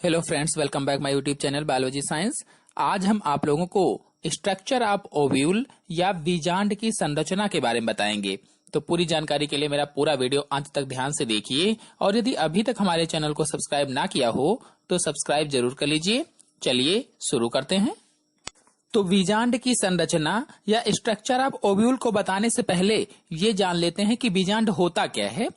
Hello friends, welcome back my YouTube channel biology science. आज हम आप लोगों को स्ट्रक्चर ऑफ ओव्यूल या बीजांड की संरचना के बारे में बताएंगे। तो पूरी जानकारी के लिए मेरा पूरा वीडियो अंत तक ध्यान से देखिए और यदि अभी तक हमारे चैनल को सब्सक्राइब ना किया हो तो सब्सक्राइब जरूर कर लीजिए। चलिए शुरू करते हैं। तो बीजांड की संरचना या स्ट्रक्चर ऑफ ओव्यूल को बताने से पहले ये जान लेते हैं कि बीजांड होता क्या है।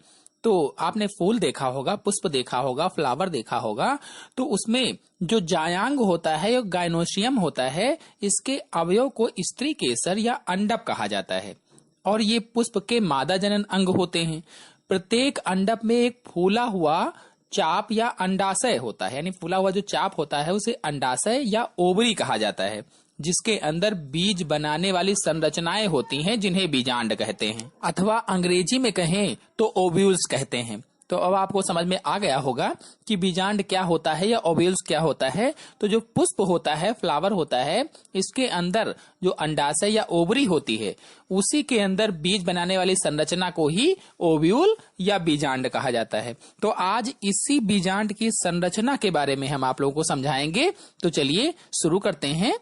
तो आपने फूल देखा होगा, पुष्प देखा होगा, फ्लावर देखा होगा, तो उसमें जो जायांग होता है या गायनोशियम होता है, इसके अवयव को स्त्री केसर या अंडप कहा जाता है और ये पुष्प के मादा जनन अंग होते हैं। प्रत्येक अंडप में एक फूला हुआ चाप या अंडाशय होता है, यानी फूला हुआ जो चाप होता है उसे अंडाशय या ओवरी कहा जाता है, जिसके अंदर बीज बनाने वाली संरचनाएं होती हैं जिन्हें बीजांड कहते हैं, अथवा अंग्रेजी में कहें तो ओव्यूल्स कहते हैं। तो अब आपको समझ में आ गया होगा कि बीजांड क्या होता है या ओव्यूल्स क्या होता है। तो जो पुष्प होता है, फ्लावर होता है, इसके अंदर जो अंडाशय या ओवरी होती है उसी के अंदर बीज बनाने वाली संरचना को ही ओव्यूल या बीजांड कहा जाता है। तो आज इसी बीजांड की संरचना के बारे में हम आप लोगों को समझाएंगे। तो चलिए शुरू करते हैं।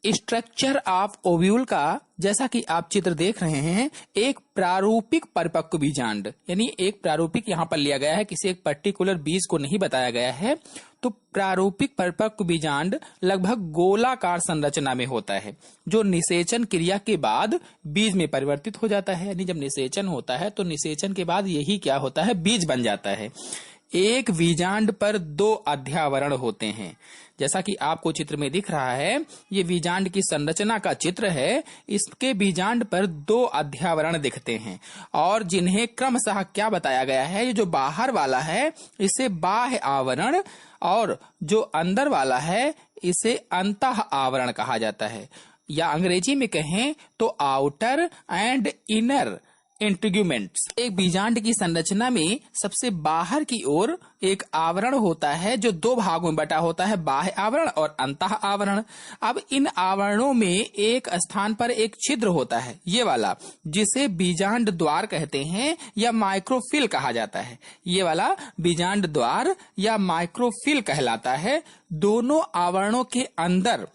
स्ट्रक्चर ऑफ ओव्यूल का जैसा कि आप चित्र देख रहे हैं, एक प्रारूपिक परिपक्व बीजांड, यानी एक प्रारूपिक यहाँ पर लिया गया है, किसी एक पर्टिकुलर बीज को नहीं बताया गया है। तो प्रारूपिक परिपक्व बीजांड लगभग गोलाकार संरचना में होता है, जो निषेचन क्रिया के बाद बीज में परिवर्तित हो जाता है। यानी जब निषेचन होता है तो निषेचन के बाद यही क्या होता है, बीज बन जाता है। एक बीजांड पर दो अध्यावरण होते हैं, जैसा कि आपको चित्र में दिख रहा है। ये बीजांड की संरचना का चित्र है। इसके बीजांड पर दो अध्यावरण दिखते हैं और जिन्हें क्रमशः क्या बताया गया है, ये जो बाहर वाला है इसे बाह्य आवरण और जो अंदर वाला है इसे अंतः आवरण कहा जाता है, या अंग्रेजी में कहें तो आउटर एंड इनर इंटीग्यूमेंट्स। एक बीजांड की संरचना में सबसे बाहर की ओर एक आवरण होता है जो दो भागों में बटा होता है, बाह्य आवरण और अंतः आवरण। अब इन आवरणों में एक स्थान पर एक छिद्र होता है, ये वाला, जिसे बीजांड द्वार कहते हैं या माइक्रोफिल कहा जाता है। ये वाला बीजांड द्वार या माइक्रोफिल कहलाता है। दोनों आवरणों के अंदर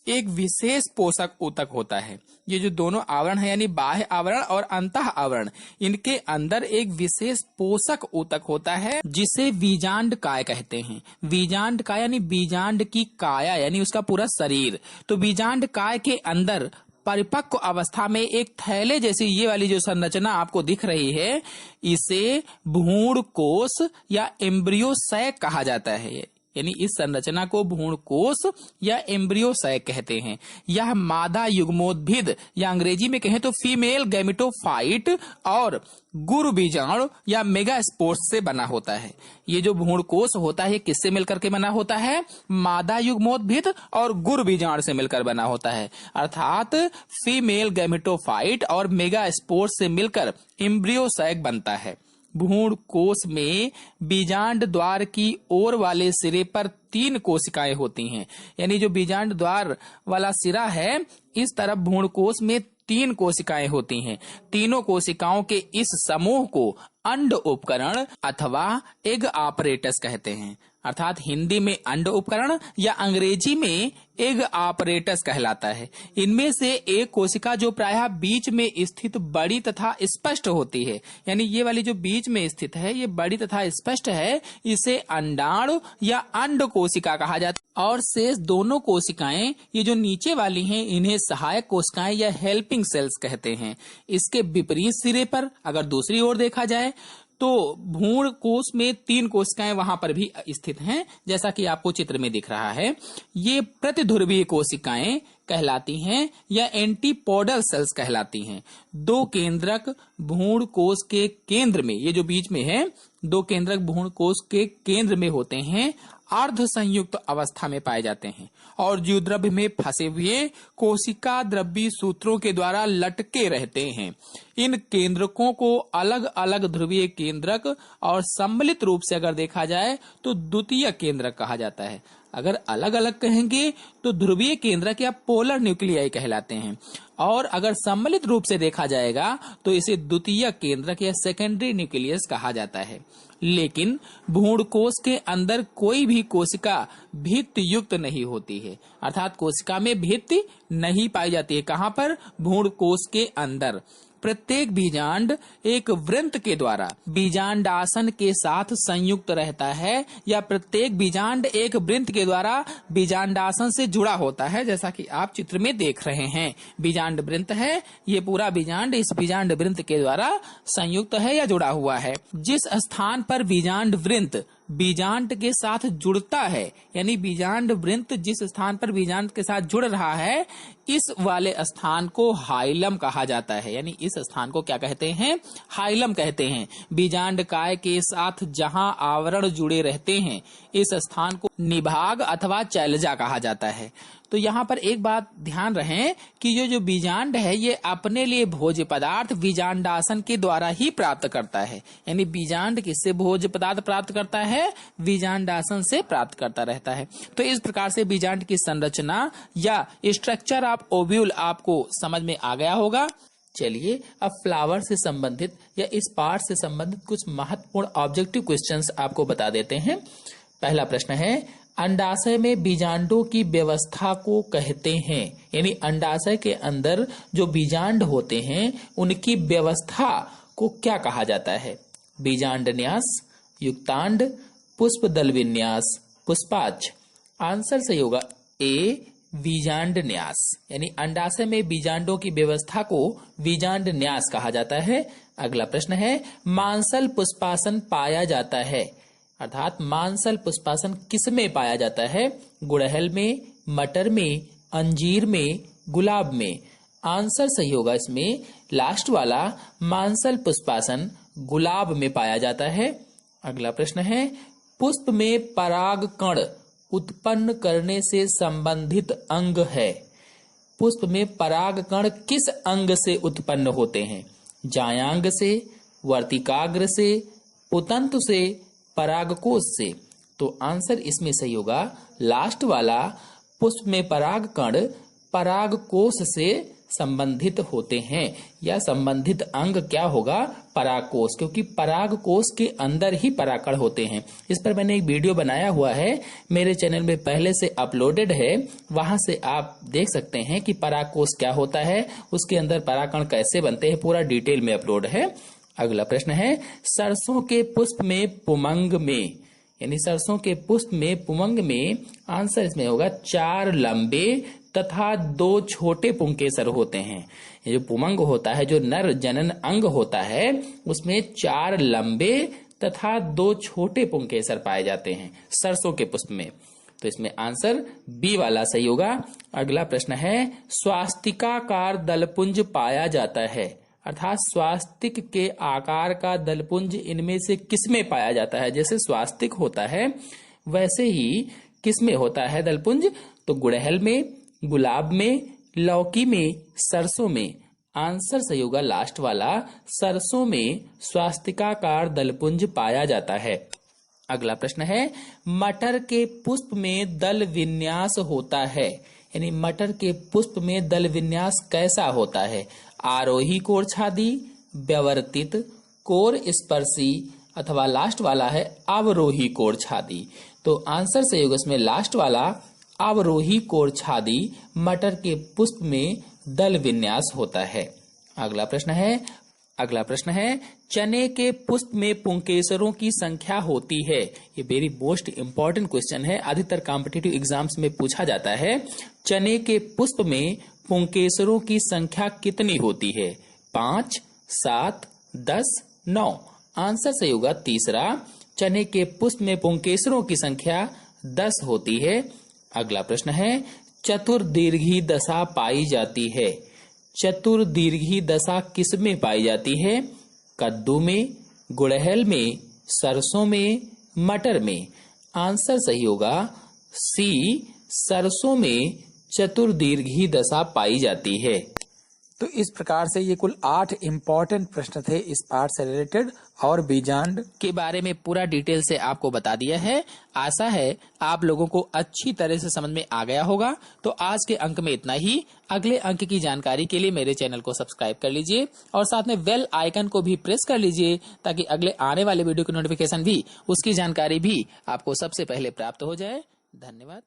एक विशेष पोषक ऊतक होता है। ये जो दोनों आवरण है, यानी बाह्य आवरण और अंतः आवरण, इनके अंदर एक विशेष पोषक ऊतक होता है जिसे बीजांड काय कहते हैं। बीजांड काय यानी बीजांड की काया, यानी उसका पूरा शरीर। तो बीजांड काय के अंदर परिपक्व अवस्था में एक थैले जैसी ये वाली जो संरचना आपको दिख रही है, इसे भ्रूण कोश या एम्ब्रियो सैक कहा जाता है। यानी इस संरचना को भ्रूण कोश या एम्ब्रियो सैक कहते हैं। यह मादा युग्मोद्भिद या अंग्रेजी में कहें तो फीमेल गैमेटोफाइट और गुरु बीजाणु या मेगास्पोर्स से बना होता है। ये जो भ्रूण कोश होता है किससे मिलकर के बना होता है, मादा युग्मोद्भिद और गुरु बीजाणु से मिलकर बना होता है। अर्थात फीमेल गैमेटोफाइट और मेगास्पोर्स से मिलकर एम्ब्रियो सैक बनता है। भ्रूण कोश में बीजांड द्वार की ओर वाले सिरे पर 3 कोशिकाएं होती हैं। यानी जो बीजांड द्वार वाला सिरा है, इस तरफ भ्रूण कोश में 3 कोशिकाएं होती हैं। तीनों कोशिकाओं के इस समूह को अंड उपकरण अथवा एग ऑपरेटस कहते हैं। अर्थात हिंदी में अंड उपकरण या अंग्रेजी में एग ऑपरेटस कहलाता है। इनमें से एक कोशिका जो प्रायः बीच में स्थित बड़ी तथा स्पष्ट होती है, यानी ये वाली जो बीच में स्थित है ये बड़ी तथा स्पष्ट है, इसे अंडाणु या अंड कोशिका कहा जाता है। और शेष दोनों कोशिकाएं, ये जो नीचे वाली हैं, इन्हें सहायक कोशिकाएं या हेल्पिंग सेल्स कहते हैं। इसके विपरीत सिरे पर अगर दूसरी ओर देखा जाए तो भ्रूण कोश में 3 कोशिकाएं वहां पर भी स्थित हैं, जैसा कि आपको चित्र में दिख रहा है। ये प्रतिध्रुवीय कोशिकाएं कहलाती हैं या एंटीपोडल सेल्स कहलाती हैं। 2 केंद्रक भ्रूण कोश के केंद्र में, ये जो बीच में है, 2 केंद्रक भ्रूण कोश के केंद्र में होते हैं, अर्ध संयुक्त अवस्था में पाए जाते हैं और द्युद्रव्य में फंसे हुए कोशिका द्रव्य सूत्रों के द्वारा लटके रहते हैं। इन केंद्रकों को अलग अलग ध्रुवीय केंद्रक और सम्मिलित रूप से अगर देखा जाए तो द्वितीय केंद्रक कहा जाता है। अगर अलग अलग कहेंगे तो ध्रुवीय केंद्रक या पोलर न्यूक्लियाई कहलाते हैं, और अगर सम्मिलित रूप से देखा जाएगा तो इसे द्वितीय केंद्रक या सेकेंडरी न्यूक्लियस कहा जाता है। लेकिन भ्रूण कोश के अंदर कोई भी कोशिका भित्ति युक्त नहीं होती है, अर्थात कोशिका में भित्ति नहीं पाई जाती है। कहाँ पर? भ्रूण कोश के अंदर। प्रत्येक बीजांड एक वृंत के द्वारा बीजांडासन के साथ संयुक्त रहता है, या प्रत्येक बीजांड एक वृंत के द्वारा बीजांडासन से जुड़ा होता है। जैसा कि आप चित्र में देख रहे हैं, बीजांड वृंत है, ये पूरा बीजांड इस बीजांड वृंत के द्वारा संयुक्त है या जुड़ा हुआ है। जिस स्थान पर बीजांड वृंत बीजांड के साथ जुड़ता है, यानी बीजांड वृंत जिस स्थान पर बीजांड के साथ जुड़ रहा है, इस वाले स्थान को हाइलम कहा जाता है। यानी इस स्थान को क्या कहते हैं? हाइलम कहते हैं। बीजांड काय के साथ जहां आवरण जुड़े रहते हैं, इस स्थान को निभाग अथवा चैलजा कहा जाता है। तो यहाँ पर एक बात ध्यान रहे कि जो बीजांड है, ये अपने लिए भोज्य पदार्थ बीजांडासन के द्वारा ही प्राप्त करता है। यानी बीजांड किससे भोज्य पदार्थ प्राप्त करता है? बीजांडासन से प्राप्त करता रहता है। तो इस प्रकार से बीजांड की संरचना या स्ट्रक्चर ऑफ ओव्यूल आपको समझ में आ गया होगा। चलिए अब फ्लावर से संबंधित या इस पार्ट से संबंधित कुछ महत्वपूर्ण ऑब्जेक्टिव क्वेश्चंस आपको बता देते हैं। पहला प्रश्न है, अंडाशय में बीजांडों की व्यवस्था को कहते हैं। यानी अंडाशय के अंदर जो बीजांड होते हैं, उनकी व्यवस्था को क्या कहा जाता है? बीजांड न्यास, युक्तांड, पुष्प दल विन्यास, पुष्पाक्ष। आंसर सही होगा ए, बीजांड न्यास। यानी अंडाशय में बीजांडों की व्यवस्था को बीजांड न्यास कहा जाता है। अगला प्रश्न है, मांसल पुष्पासन पाया जाता है, अर्थात मांसल पुष्पासन किसमें पाया जाता है? गुड़हल में, मटर में, अंजीर में, गुलाब में। आंसर सही होगा इसमें लास्ट वाला, मांसल पुष्पासन गुलाब में पाया जाता है। अगला प्रश्न है, पुष्प में पराग कण उत्पन्न करने से संबंधित अंग है। पुष्प में पराग कण किस अंग से उत्पन्न होते हैं? जायांग से, वर्तिकाग्र से, पुतंतु से, परागकोश से। तो आंसर इसमें सही होगा लास्ट वाला, पुष्प में पराग कण परागकोश से संबंधित होते हैं, या संबंधित अंग क्या होगा? परागकोश, क्योंकि परागकोश के अंदर ही परागकण होते हैं। इस पर मैंने एक वीडियो बनाया हुआ है, मेरे चैनल में पहले से अपलोडेड है, वहां से आप देख सकते हैं कि परागकोश क्या होता है, उसके अंदर परागकण कैसे बनते हैं, पूरा डिटेल में अपलोड है। अगला प्रश्न है, सरसों के पुष्प में पुमंग में, यानी सरसों के पुष्प में पुमंग में, आंसर इसमें होगा 4 लंबे तथा 2 छोटे पुंकेसर होते हैं। ये जो पुमंग होता है, जो नर जनन अंग होता है, उसमें 4 लंबे तथा 2 छोटे पुंकेसर पाए जाते हैं सरसों के पुष्प में। तो इसमें आंसर बी वाला सही होगा। अगला प्रश्न है, स्वास्तिकाकार दलपुंज पाया जाता है, अर्थात स्वास्तिक के आकार का दलपुंज इनमें से किसमें पाया जाता है? जैसे स्वास्तिक होता है वैसे ही किसमें होता है दलपुंज? तो गुड़हल में, गुलाब में, लौकी में, सरसों में। आंसर सही होगा लास्ट वाला, सरसों में स्वास्तिकाकार दलपुंज पाया जाता है। अगला प्रश्न है, मटर के पुष्प में दल विन्यास होता है, यानी मटर के पुष्प में दल विन्यास कैसा होता है? आरोही कोरछादी, व्यवर्तित, कोर स्पर्शी, अथवा लास्ट वाला है अवरोही कोरछादी। तो आंसर सही होगा इसमें लास्ट वाला, अवरोही कोरछादी मटर के पुष्प में दल विन्यास होता है। अगला प्रश्न है, चने के पुष्प में पुंकेसरों की संख्या होती है। ये वेरी मोस्ट इंपॉर्टेंट क्वेश्चन है, अधिकतर कॉम्पिटिटिव एग्जाम्स में पूछा जाता है। चने के पुष्प में पुंकेसरों की संख्या कितनी होती है? 5, 7, 10, 9। आंसर सही होगा तीसरा, चने के पुष्प में पुंकेसरों की संख्या 10 होती है। अगला प्रश्न है, चतुर्दीर्घी दशा पाई जाती है। चतुर्दीर्घी दशा किसमें पाई जाती है? कद्दू में, गुड़हल में, सरसों में, मटर में। आंसर सही होगा सी, सरसों में चतुर्दीर्घी दशा पाई जाती है। तो इस प्रकार से ये कुल 8 इम्पोर्टेंट प्रश्न थे इस पाठ से रिलेटेड और बीजांड के बारे में पूरा डिटेल से आपको बता दिया है। आशा है आप लोगों को अच्छी तरह से समझ में आ गया होगा। तो आज के अंक में इतना ही। अगले अंक की जानकारी के लिए मेरे चैनल को सब्सक्राइब कर लीजिए और साथ में बेल आइकन को भी प्रेस कर लीजिए ताकि अगले आने वाले वीडियो की नोटिफिकेशन भी, उसकी जानकारी भी आपको सबसे पहले प्राप्त हो जाए। धन्यवाद।